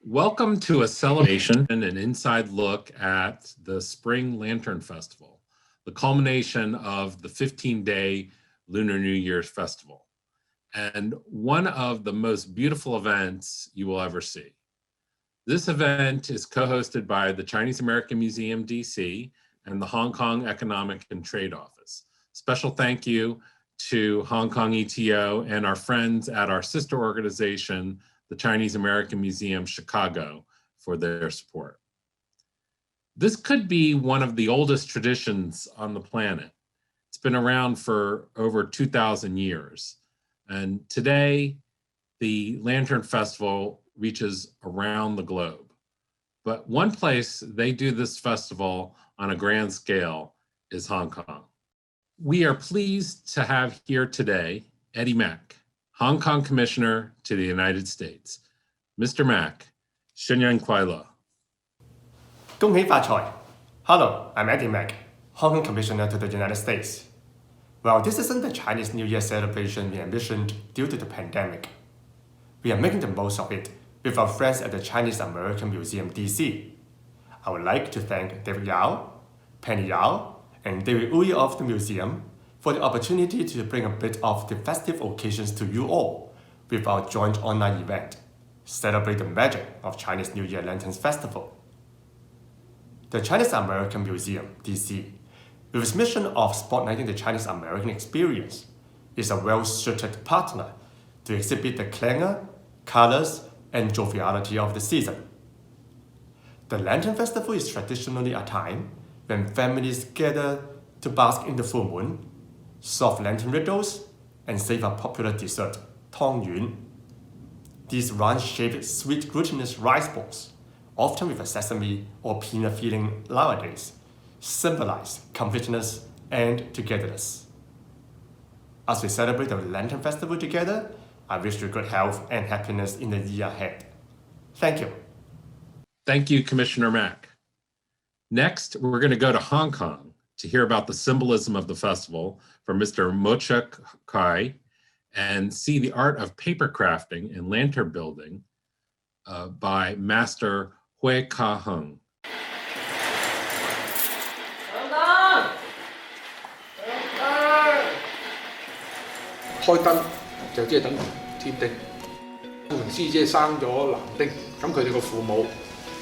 Welcome to a celebration and an inside look at the Spring Lantern Festival, the culmination of the 15-day Lunar New Year's Festival, and one of the most beautiful events you will ever see. This event is co-hosted by the Chinese American Museum, DC, and the Hong Kong Economic and Trade Office. Special thank you to Hong Kong HKETO and our friends at our sister organization, the Chinese American Museum, Chicago, for their support. This could be one of the oldest traditions on the planet. It's been around for over 2,000 years. And today, the Lantern Festival reaches around the globe. But one place they do this festival on a grand scale is Hong Kong. We are pleased to have here today Eddie Mack, Hong Kong Commissioner to the United States. Mr. Mack, 新年快乐. 恭喜發財. Hello, I'm Eddie Mack, Hong Kong Commissioner to the United States. Well, this isn't the Chinese New Year celebration we envisioned due to the pandemic. We are making the most of it with our friends at the Chinese American Museum, DC. I would like to thank David Yao, Penny Yao, and David Uy of the museum for the opportunity to bring a bit of the festive occasions to you all with our joint online event, Celebrate the Magic of Chinese New Year Lanterns Festival. The Chinese American Museum, DC, with its mission of spotlighting the Chinese American experience, is a well-suited partner to exhibit the clangor, colors, and joviality of the season. The Lantern Festival is traditionally a time when families gather to bask in the full moon, solve lantern riddles, and savor popular dessert, tong yun. These round-shaped, sweet, glutinous rice balls, often with a sesame or peanut filling nowadays, symbolize completeness and togetherness. As we celebrate the Lantern Festival together, I wish you good health and happiness in the year ahead. Thank you. Thank you, Commissioner Mack. Next, we're going to go to Hong Kong to hear about the symbolism of the festival from Mr. Mo-Chuk Kai and see the art of paper crafting and lantern building by Master Hui Ka-hung. 開燈就即係等於添丁，顧名思義即係生咗男丁，咁佢哋個父母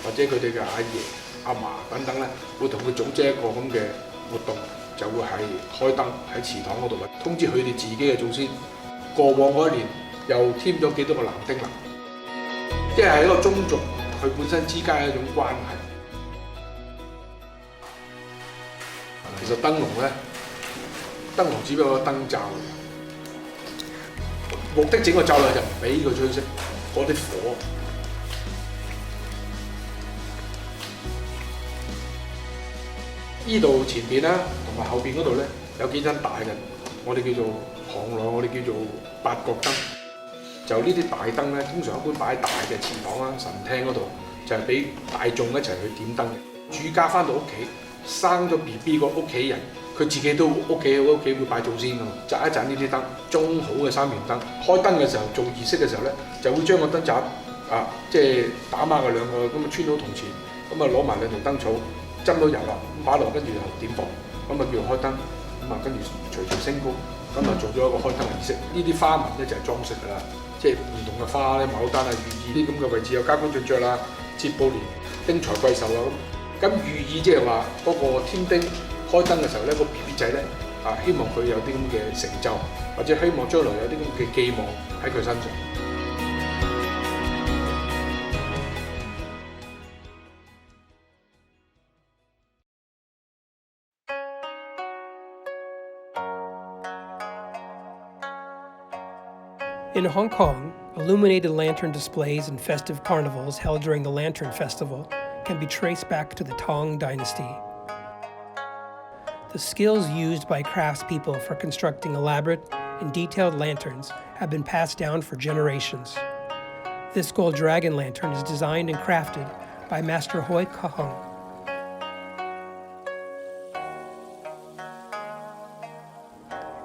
或者佢哋嘅阿爺、阿嫲等等咧，會同佢組織一個咁嘅活動，就會係開燈喺祠堂嗰度通知佢哋自己嘅祖先，過往嗰一年又添咗幾多個男丁啦，即係一個宗族佢本身之間嘅一種關係。其實燈籠咧，燈籠只不過個燈罩嚟。 目的整個罩內就唔俾佢吹熄嗰啲火。依度前邊啦，同埋後邊嗰度咧有幾盞大嘅，我哋叫做行內，我哋叫做八角燈。就呢啲大燈咧，通常一般擺喺大嘅祠堂啦、神廳嗰度，就係俾大眾一齊去點燈嘅。主家翻到屋企，生咗 BB 個屋企人。 佢自己都屋企會拜祖先㗎嘛，擲一盞呢啲燈，中好嘅三元燈。開燈嘅時候做儀式嘅時候咧，就會將個燈盞即係打孖嘅兩個咁穿到銅錢，咁攞埋兩條燈草，斟到油啦，咁擺落跟住就點火，咁叫開燈，咁跟住隨隨升高，咁做咗一個開燈儀式。呢啲花紋咧就係裝飾㗎啦，即係唔同嘅花咧，牡丹啊、寓意啲咁嘅位置有加官進爵啦、接寶蓮、丁財貴壽啊咁寓意即係話嗰個添丁。 開燈嘅時候咧，個 BB 仔咧希望佢有啲咁嘅成就，或者希望將來有啲咁嘅寄望喺佢身上。In Hong Kong, illuminated lantern displays and festive carnivals held during the Lantern Festival can be traced back to the Han Dynasty. The skills used by craftspeople for constructing elaborate and detailed lanterns have been passed down for generations. This gold dragon lantern is designed and crafted by Master Hui Ka-hung.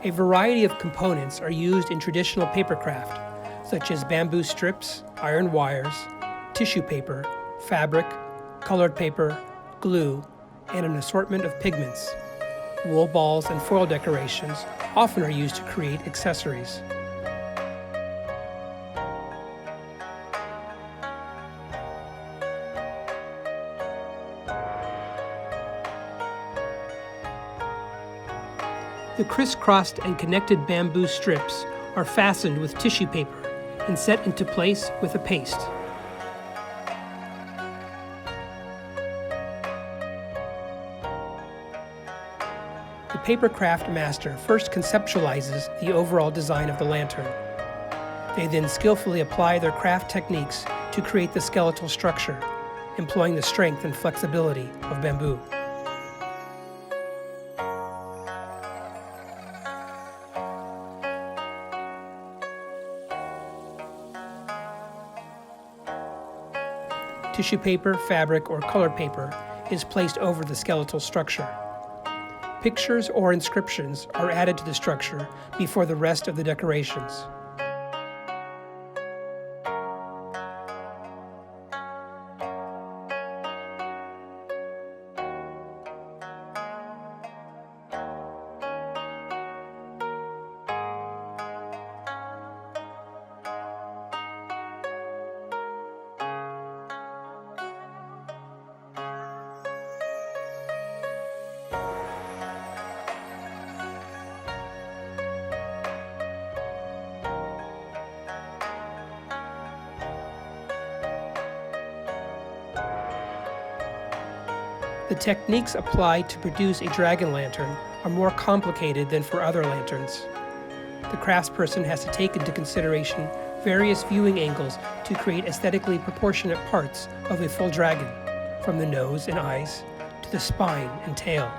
A variety of components are used in traditional papercraft, such as bamboo strips, iron wires, tissue paper, fabric, colored paper, glue, and an assortment of pigments. Wool balls and foil decorations often are used to create accessories. The crisscrossed and connected bamboo strips are fastened with tissue paper and set into place with a paste. The paper craft master first conceptualizes the overall design of the lantern. They then skillfully apply their craft techniques to create the skeletal structure, employing the strength and flexibility of bamboo. Tissue paper, fabric, or colored paper is placed over the skeletal structure. Pictures or inscriptions are added to the structure before the rest of the decorations. The techniques applied to produce a dragon lantern are more complicated than for other lanterns. The craftsperson has to take into consideration various viewing angles to create aesthetically proportionate parts of a full dragon, from the nose and eyes to the spine and tail.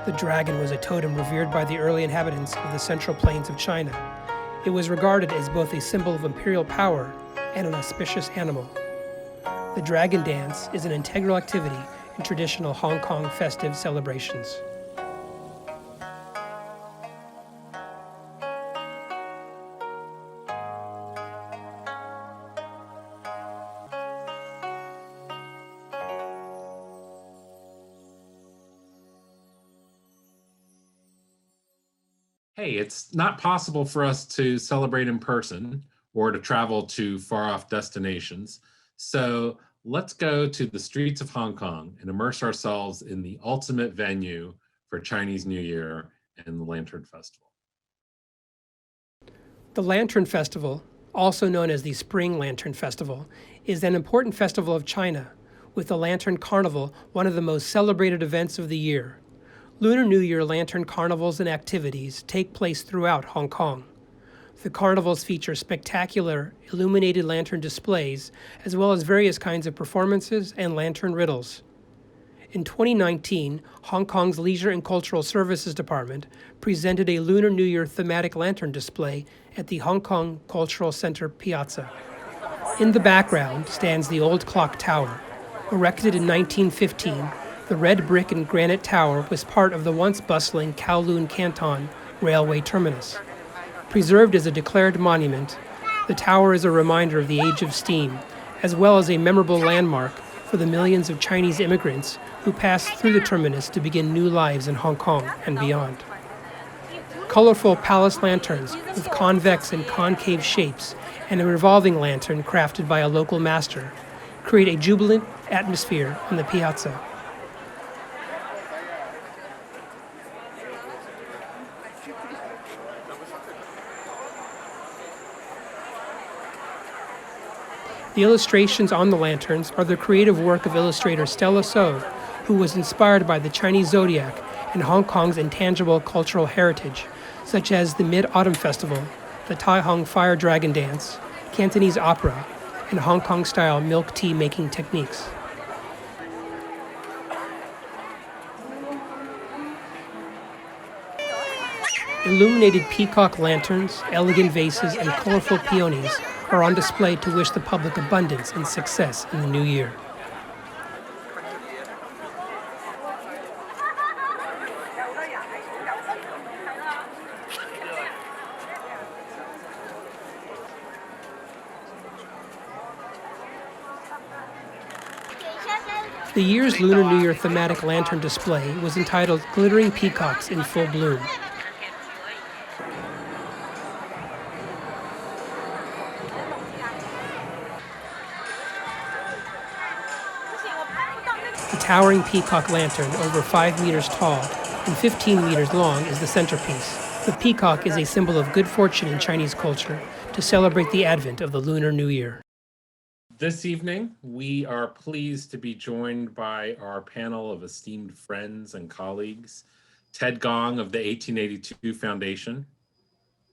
The dragon was a totem revered by the early inhabitants of the central plains of China. It was regarded as both a symbol of imperial power and an auspicious animal. The dragon dance is an integral activity in traditional Hong Kong festive celebrations. Hey, it's not possible for us to celebrate in person or to travel to far-off destinations. So let's go to the streets of Hong Kong and immerse ourselves in the ultimate venue for Chinese New Year and the Lantern Festival. The Lantern Festival, also known as the Spring Lantern Festival, is an important festival of China, with the Lantern Carnival one of the most celebrated events of the year. Lunar New Year lantern carnivals and activities take place throughout Hong Kong. The carnivals feature spectacular illuminated lantern displays, as well as various kinds of performances and lantern riddles. In 2019, Hong Kong's Leisure and Cultural Services Department presented a Lunar New Year thematic lantern display at the Hong Kong Cultural Center Piazza. In the background stands the Old Clock Tower. Erected in 1915, the red brick and granite tower was part of the once bustling Kowloon Canton railway terminus. Preserved as a declared monument, the tower is a reminder of the age of steam, as well as a memorable landmark for the millions of Chinese immigrants who passed through the terminus to begin new lives in Hong Kong and beyond. Colorful palace lanterns with convex and concave shapes and a revolving lantern crafted by a local master create a jubilant atmosphere on the piazza. The illustrations on the lanterns are the creative work of illustrator Stella So, who was inspired by the Chinese zodiac and Hong Kong's intangible cultural heritage, such as the Mid-Autumn Festival, the Tai Hong Fire Dragon Dance, Cantonese opera, and Hong Kong-style milk tea making techniques. Illuminated peacock lanterns, elegant vases, and colorful peonies are on display to wish the public abundance and success in the new year. The year's Lunar New Year thematic lantern display was entitled Glittering Peacocks in Full Bloom. The towering peacock lantern, over 5 meters tall and 15 meters long, is the centerpiece. The peacock is a symbol of good fortune in Chinese culture to celebrate the advent of the Lunar New Year. This evening, we are pleased to be joined by our panel of esteemed friends and colleagues, Ted Gong of the 1882 Foundation,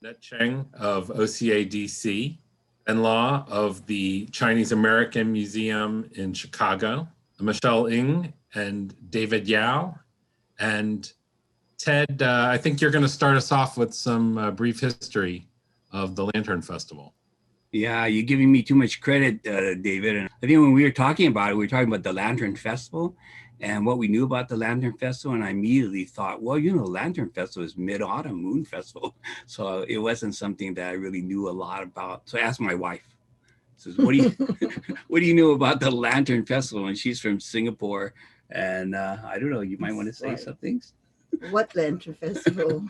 Net Cheng of OCADC, Ben Law of the Chinese American Museum in Chicago, Michelle Ng and David Yao. And Ted, I think you're going to start us off with some brief history of the Lantern Festival. Yeah, you're giving me too much credit, David. And I think when we were talking about it, we were talking about the Lantern Festival and what we knew about the Lantern Festival. And I immediately thought, well, you know, Lantern Festival is Mid-Autumn Moon Festival. So it wasn't something that I really knew a lot about. So I asked my wife, says, what do you know about the Lantern Festival? And she's from Singapore. And I don't know, you might want to say some things. What Lantern Festival?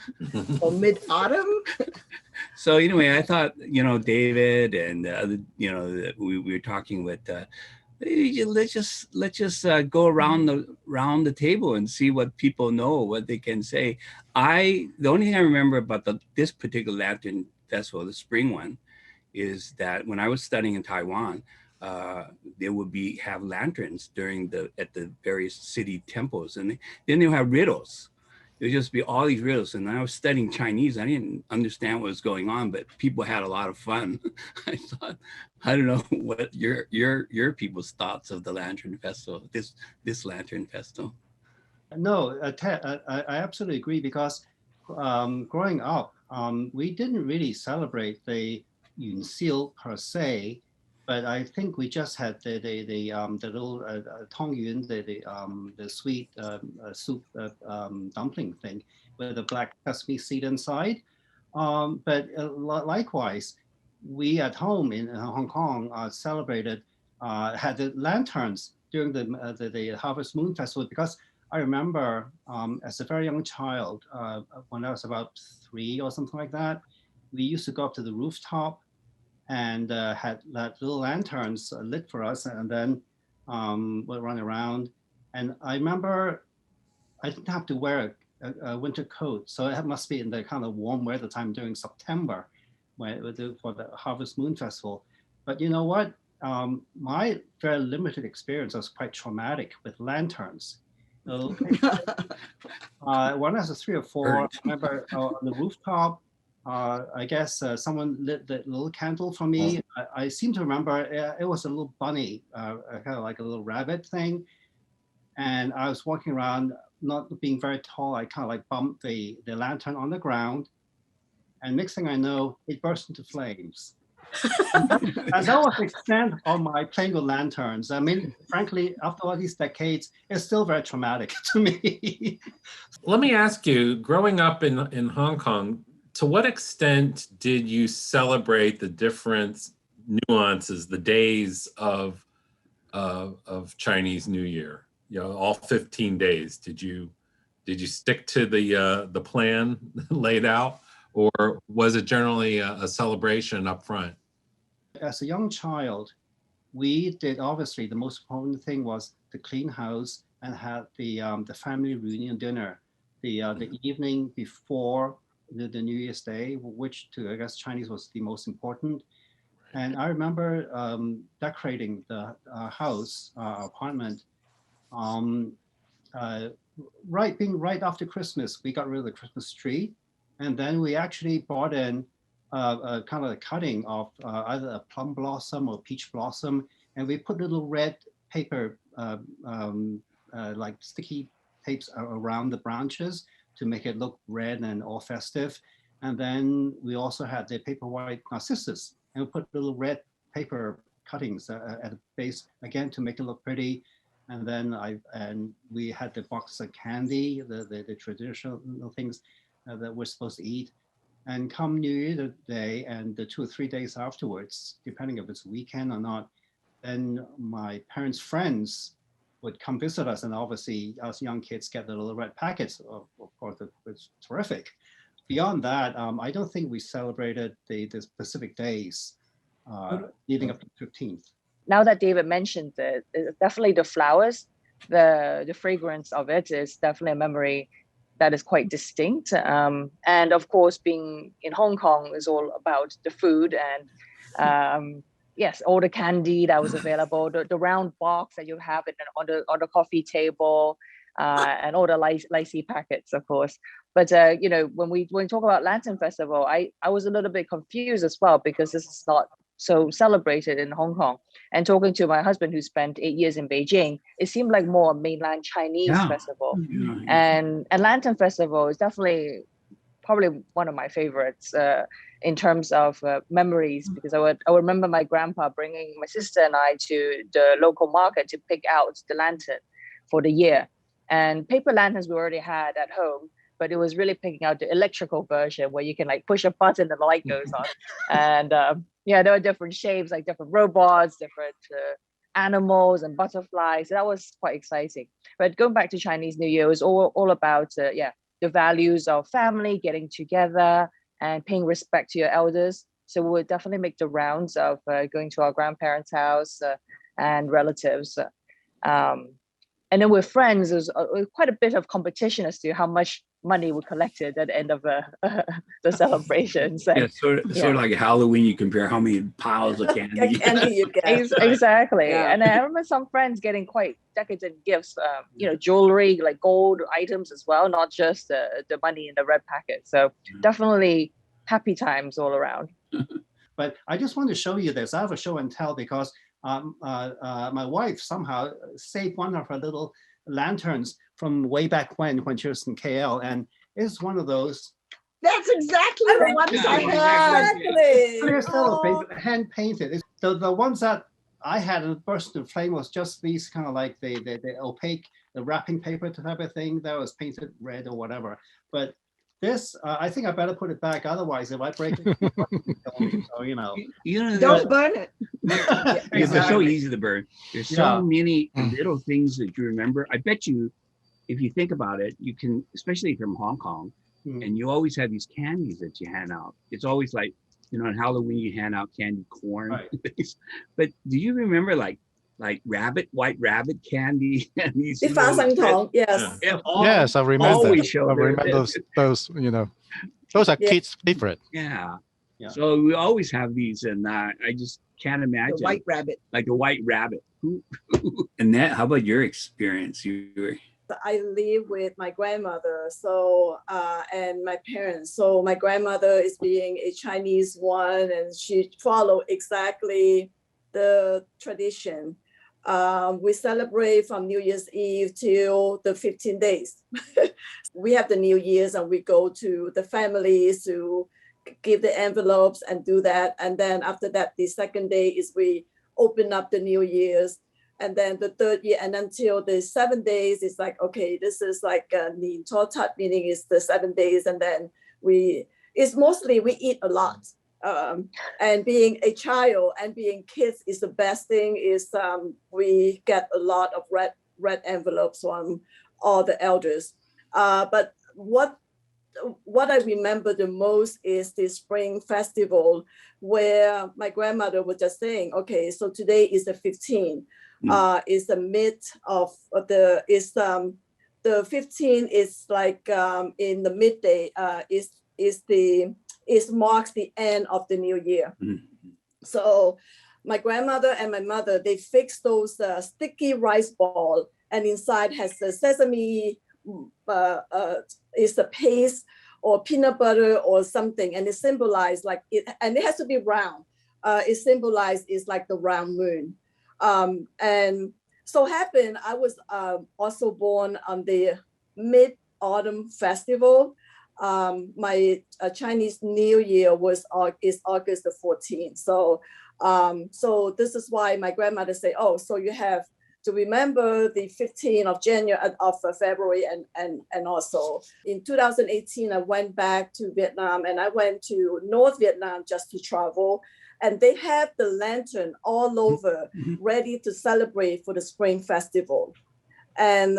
Or Mid-Autumn? So anyway, I thought, you know, David and you know, we were talking with, let's just go around the table and see what people know, what they can say. The only thing I remember about this particular Lantern Festival, the spring one, is that when I was studying in Taiwan, there would have lanterns at the various city temples, and then they'll have riddles. It would just be all these riddles. And I was studying Chinese. I didn't understand what was going on, but people had a lot of fun. I thought, I don't know what your people's thoughts of the Lantern Festival, this Lantern Festival. No, Ted, I absolutely agree, because growing up, we didn't really celebrate the Yunxiu per se, but I think we just had the little tongyuan, the sweet soup dumpling thing with the black sesame seed inside. But likewise, we at home in Hong Kong celebrated, had the lanterns during the Harvest Moon Festival, because I remember as a very young child, when I was about 3 or something like that, we used to go up to the rooftop and had little lanterns lit for us, and then we'd run around. And I remember I didn't have to wear a winter coat, so it must be in the kind of warm weather time during September for the Harvest Moon Festival. But you know what? My very limited experience was quite traumatic with lanterns. So, when I was 3 or 4, I remember on the rooftop, I guess someone lit the little candle for me. I seem to remember it was a little bunny, kind of like a little rabbit thing. And I was walking around, not being very tall. I kind of like bumped the lantern on the ground. And next thing I know, it burst into flames. And that was the extent of my playing with lanterns. I mean, frankly, after all these decades, it's still very traumatic to me. Let me ask you, growing up in Hong Kong, to what extent did you celebrate the different nuances, the days of Chinese New Year? You know, all 15 days. Did you stick to the plan laid out, or was it generally a celebration up front? As a young child, we did, obviously the most important thing was to clean house and have the family reunion dinner, the evening before the New Year's Day, which to I guess Chinese was the most important. And I remember decorating the house, apartment, right after Christmas. We got rid of the Christmas tree, and then we actually brought in a kind of a cutting of either a plum blossom or peach blossom, and we put little red paper, like sticky tapes around the branches to make it look red and all festive. And then we also had the paper white narcissus, and we put little red paper cuttings at the base again to make it look pretty. And then we had the box of candy, the traditional things that we're supposed to eat. And come New Year Day and the 2 or 3 days afterwards, depending if it's weekend or not, then my parents' friends would come visit us, and obviously us young kids get the little red packets. Of course, it's terrific. Beyond that, I don't think we celebrated the specific days leading up to the 15th. Now that David mentioned it, definitely the flowers, the fragrance of it is definitely a memory that is quite distinct. And of course, being in Hong Kong is all about the food and yes, all the candy that was available, the round box that you have on the coffee table, and all the licey packets, of course. But you know, when we talk about Lantern Festival, I was a little bit confused as well, because this is not so celebrated in Hong Kong. And talking to my husband, who spent 8 years in Beijing, it seemed like more a mainland Chinese festival. And Lantern Festival is definitely probably one of my favorites in terms of memories, because I would remember my grandpa bringing my sister and I to the local market to pick out the lantern for the year. And paper lanterns we already had at home, but it was really picking out the electrical version where you can like push a button and the light goes on. And yeah, there were different shapes, like different robots, different animals and butterflies. So that was quite exciting. But going back to Chinese New Year, it was all about the values of family, getting together and paying respect to your elders. So we would definitely make the rounds of going to our grandparents' house and relatives. And then with friends, there's quite a bit of competition as to how much money we collected at the end of the celebrations. Yeah, sort of like Halloween, you compare how many piles of candy. Candy you get. Exactly. Yeah. And I remember some friends getting quite decadent gifts, jewelry, like gold items as well, not just the money in the red packet. So definitely happy times all around. But I just want to show you this. I have a show and tell because my wife somehow saved one of her little lanterns from way back when she was in KL, and it's one of those. That's exactly the ones I had. Clear cellophane, hand painted. It's the ones that I had in burst into flame was just these kind of like the opaque, the wrapping paper type of thing that was painted red or whatever. But this, I think I better put it back. Otherwise, if I break it, so, Don't burn it. It's so easy to burn. There's so many little things that you remember. I bet you, if you think about it, you can, especially from Hong Kong, and you always have these candies that you hand out. It's always like, on Halloween, you hand out candy corn. Right. But do you remember like white rabbit candy? And these yes. Yes, I remember. I remember those, those are kids' favorite. Yeah. So we always have these, and I just can't imagine. The white rabbit. Like a white rabbit. Annette, how about your experience? I live with my grandmother, so and my parents. So my grandmother is being a Chinese one, and she followed exactly the tradition. We celebrate from New Year's Eve till the 15 days. We have the New Year's, and we go to the families to give the envelopes and do that. And then after that, the second day is we open up the New Year's. And then the third year, and until the 7 days, it's like, okay, this is like Nin Cho Tat, meaning it's the 7 days. And then it's mostly we eat a lot. And being a child and being kids is the best thing is we get a lot of red envelopes from all the elders. But what I remember the most is the Spring Festival, where my grandmother was just saying, okay, so today is the 15th. Is the mid of the 15 is like in the midday is marks the end of the new year. So my grandmother and my mother, they fix those sticky rice ball, and inside has the sesame, is a paste or peanut butter or something, and it symbolizes like it, and it has to be round. It symbolizes is like the round moon, and so happened I was also born on the Mid-Autumn Festival. My Chinese New Year is August the 14th. So so this is why my grandmother say, oh, so you have to remember the 15th of January of February, and also in 2018 I went back to Vietnam, and I went to North Vietnam just to travel, and they have the lantern all over ready to celebrate for the Spring Festival. And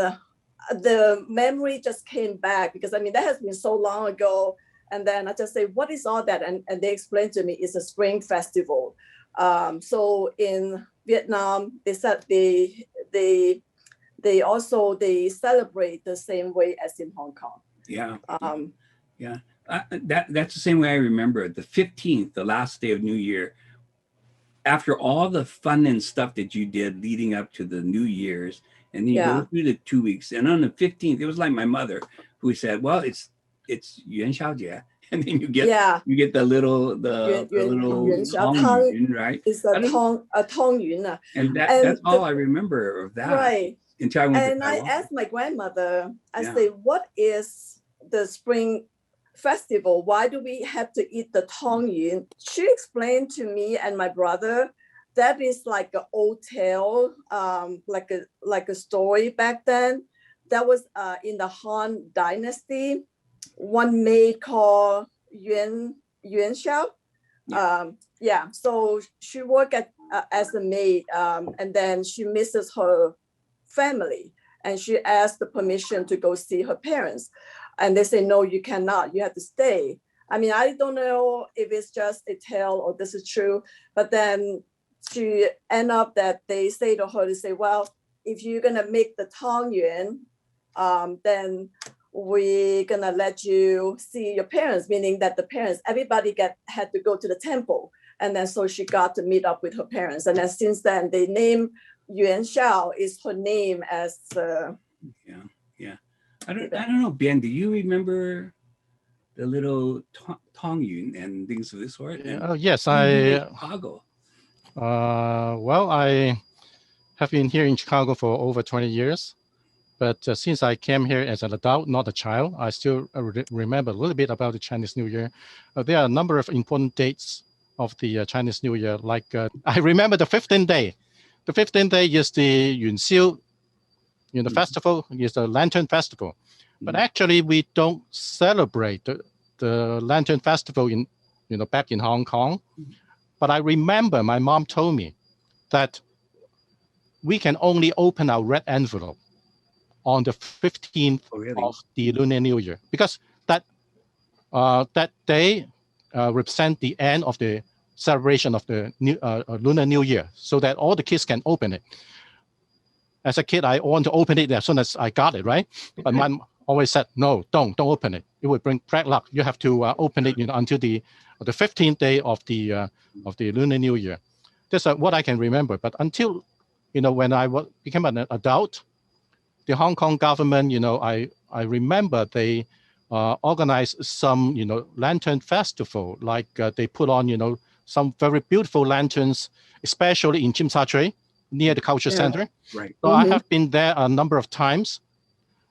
the memory just came back, because I mean that has been so long ago. And then I just say, what is all that? And they explained to me it's a Spring Festival. So in Vietnam, they said they also celebrate the same way as in Hong Kong. Yeah. Yeah. That's the same way I remember it. The 15th, the last day of New Year, after all the fun and stuff that you did leading up to the New Year's, and then you go through the 2 weeks, and on the 15th, it was like my mother who said, well, it's Yuan Xiaojie. And then you get the little Tong Yun, right? It's a Tong Yun. And that's all I remember of that. Right. Until I went and to I asked my grandmother, I say, what is the Spring Festival? Why do we have to eat the Tong Yun? She explained to me and my brother that is like an old tale, like a story back then. That was in the Han Dynasty. One maid called Yuan Xiao. So she worked as a maid, and then she misses her family, and she asked the permission to go see her parents, and they say, no, you cannot, you have to stay. I mean, I don't know if it's just a tale or this is true, but then she end up that they say to her, they say, well, if you're gonna make the Tong Yuan, then we're gonna let you see your parents, meaning that the parents, everybody had to go to the temple. And then so she got to meet up with her parents. And then since then, they name Yuan Xiao is her name as I don't know, Ben, do you remember the little Tong Yun and things of this sort? Yes, Chicago. Well, I have been here in Chicago for over 20 years. But since I came here as an adult, not a child, I still remember a little bit about the Chinese New Year. There are a number of important dates of the Chinese New Year. Like I remember the 15th day. The 15th day is the Yun Xiu, festival, is the Lantern Festival. But actually, we don't celebrate the Lantern Festival in, back in Hong Kong. But I remember my mom told me that we can only open our red envelope on the 15th of the Lunar New Year, because that day represents the end of the celebration of the Lunar New Year, so that all the kids can open it. As a kid, I want to open it as soon as I got it, right? But mom always said, no, don't open it. It will bring bad luck. You have to open it until the 15th day of the Lunar New Year. That's what I can remember. But until, when I became an adult, the Hong Kong government, I remember they organized some, lantern festival, like they put on, some very beautiful lanterns, especially in Tsim Sha Tsui, near the culture center. Right. So I have been there a number of times.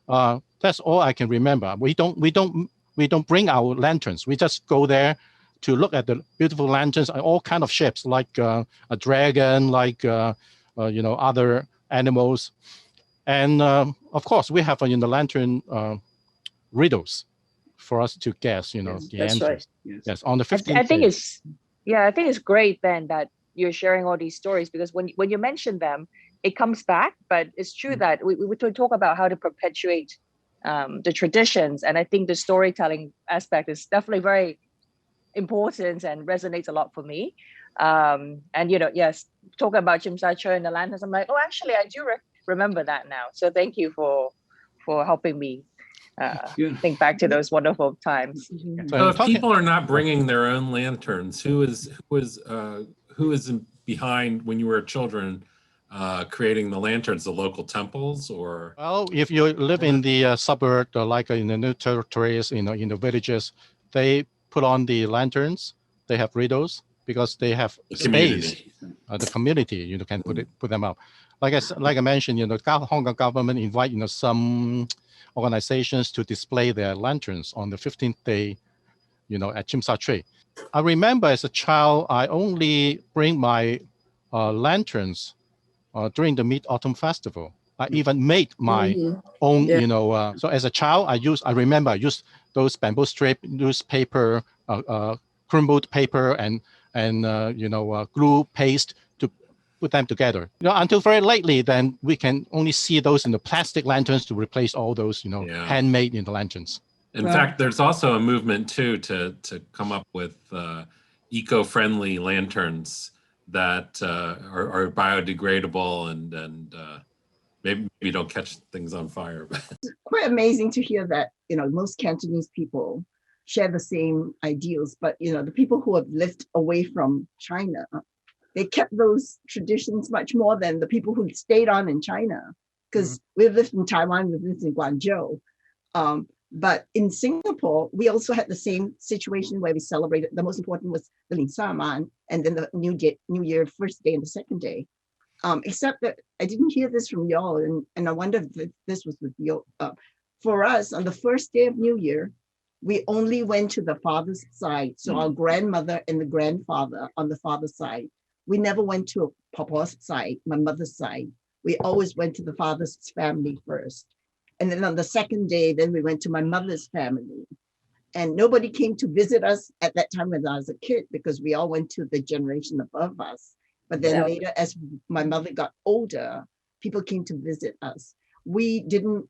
That's all I can remember. We don't bring our lanterns. We just go there to look at the beautiful lanterns, all kind of shapes, like a dragon, like other animals. And of course, we have the lantern riddles for us to guess, the answers. Right. Yes, on the 15th. I think it's great, Ben, that you're sharing all these stories, because when you mention them, it comes back. But it's true that we talk about how to perpetuate the traditions, and I think the storytelling aspect is definitely very important and resonates a lot for me. And yes, talking about Tsim Sha Tsui and the lanterns, I'm like, oh, actually, I do remember that now. So thank you for helping me think back to those wonderful times. So if people are not bringing their own lanterns, who who is behind, when you were children, creating the lanterns, the local temples, or? Well, if you live in the suburb, like in the new territories, in the villages, they put on the lanterns. They have riddles because they have space. The community, can put them up. Like I mentioned, Hong Kong government invite some organizations to display their lanterns on the 15th day, at Tsim Sha Tsui. I remember as a child, I only bring my lanterns during the Mid-Autumn Festival. I even made my own, so as a child, I remember I used those bamboo strip, newspaper, crumbled paper, and glue paste to put them together. Until very lately, then we can only see those in the plastic lanterns to replace all those, handmade lanterns. In fact, there's also a movement too to come up with eco-friendly lanterns that are biodegradable and maybe don't catch things on fire. It's quite amazing to hear that most Cantonese people share the same ideals, but the people who have lived away from China, they kept those traditions much more than the people who stayed on in China, because we've lived in Taiwan, we've lived in Guangzhou. But in Singapore, we also had the same situation where we celebrated. The most important was the Lin Sa Man, and then the New Year, first day and the second day. Except that I didn't hear this from y'all, and I wonder if this was with you. For us, on the first day of New Year, we only went to the father's side. So our grandmother and the grandfather on the father's side. We never went to Papa's side, my mother's side. We always went to the father's family first. And then on the second day, then we went to my mother's family. And nobody came to visit us at that time when I was a kid, because we all went to the generation above us. But then later, as my mother got older, people came to visit us. We didn't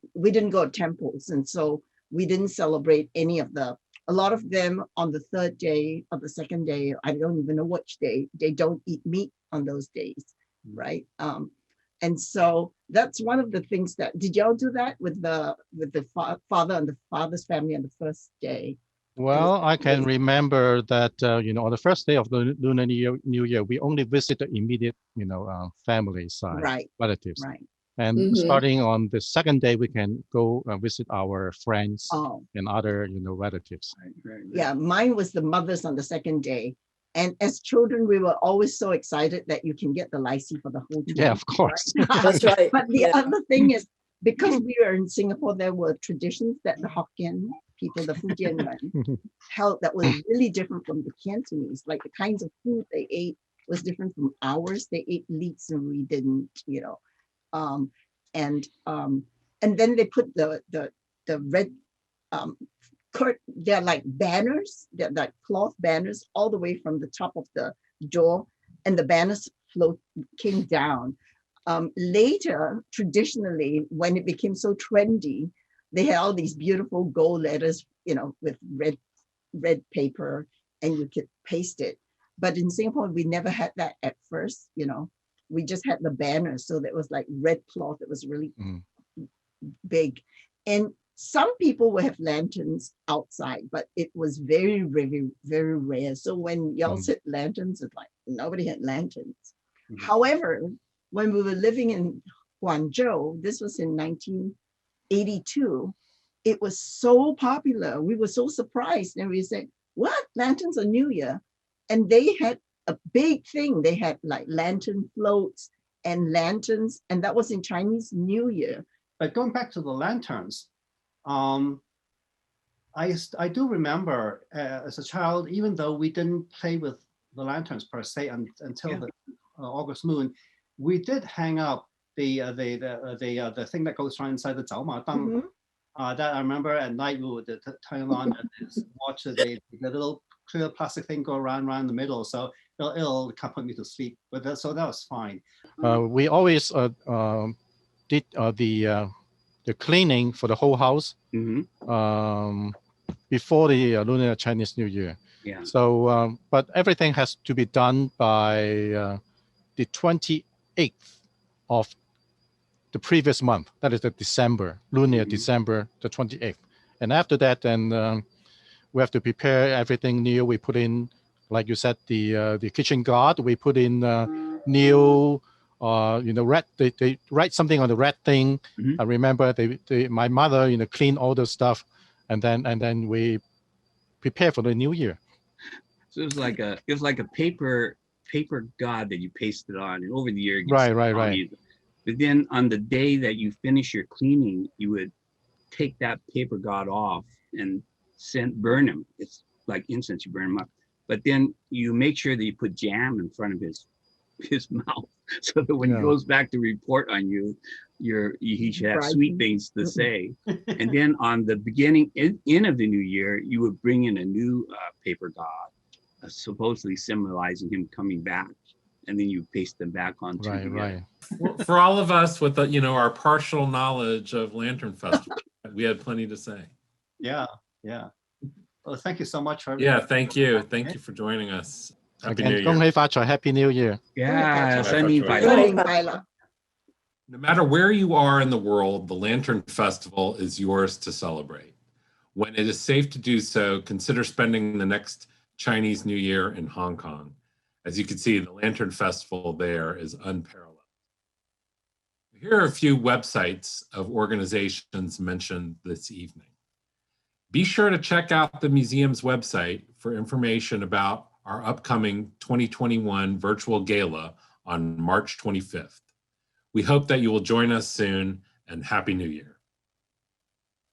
go to temples. And so we didn't celebrate any of a lot of them on the third day of the second day, I don't even know which day, they don't eat meat on those days, right? And so that's one of the things that, did y'all do that with the father and the father's family on the first day? Well, I can remember that, on the first day of the Lunar New Year, we only visit the immediate, family side, relatives. Right. And starting on the second day, we can go visit our friends and other, relatives. Yeah, mine was the mothers on the second day. And as children, we were always so excited that you can get the lychee for the whole 2 Yeah, of course. Right? That's right. But the other thing is, because we were in Singapore, there were traditions that the Hokkien people, the Fujianmen, held that was really different from the Cantonese. Like the kinds of food they ate was different from ours. They ate leeks and we didn't, and then they put the red they're like banners, they're like cloth banners all the way from the top of the door, and the banners came down. Later, traditionally, when it became so trendy, they had all these beautiful gold letters, with red paper, and you could paste it. But in Singapore, we never had that at first, we just had the banners. So that was like red cloth. It was really big. And some people will have lanterns outside, but it was very, very, very rare. So when y'all said lanterns, it's like nobody had lanterns. However, when we were living in Guangzhou, this was in 1982, it was so popular. We were so surprised. And we said, what? Lanterns on New Year? And they had a big thing. They had like lantern floats and lanterns, and that was in Chinese New Year. But going back to the lanterns, I do remember as a child, even though we didn't play with the lanterns per se until the August moon, we did hang up the thing that goes around inside the Zao Ma Deng. That I remember at night we would turn on and watch the little clear plastic thing go around the middle, so it'll put me to sleep. But so that was fine. We always did the cleaning for the whole house before the Lunar Chinese New Year. Yeah. So, but everything has to be done by the 28th of the previous month. That is the December, Lunar December the 28th. And after that, then we have to prepare everything new. We put in like you said, the kitchen guard. We put in new, red. They write something on the red thing. Mhm. I remember my mother, clean all the stuff, and then we prepare for the new year. So it was like a paper god that you pasted on, and over the year it gets Right. right. But then on the day that you finish your cleaning, you would take that paper god off and burn him. It's like incense, you burn him up. But then you make sure that you put jam in front of his mouth, so that when he goes back to report on you, he should have sweet things to say. And then on the beginning in of the new year, you would bring in a new paper god, supposedly symbolizing him coming back, and then you paste them back onto Right. For all of us with our partial knowledge of Lantern Festival, we had plenty to say. Yeah. Well, thank you so much for Thank you for joining us. Happy New Again, Year. 恭喜發財, Happy New Year. Yeah, 新年快樂。新年快樂。 No matter where you are in the world, the Lantern Festival is yours to celebrate. When it is safe to do so, consider spending the next Chinese New Year in Hong Kong. As you can see, the Lantern Festival there is unparalleled. Here are a few websites of organizations mentioned this evening. Be sure to check out the museum's website for information about our upcoming 2021 virtual gala on March 25th. We hope that you will join us soon, and Happy New Year.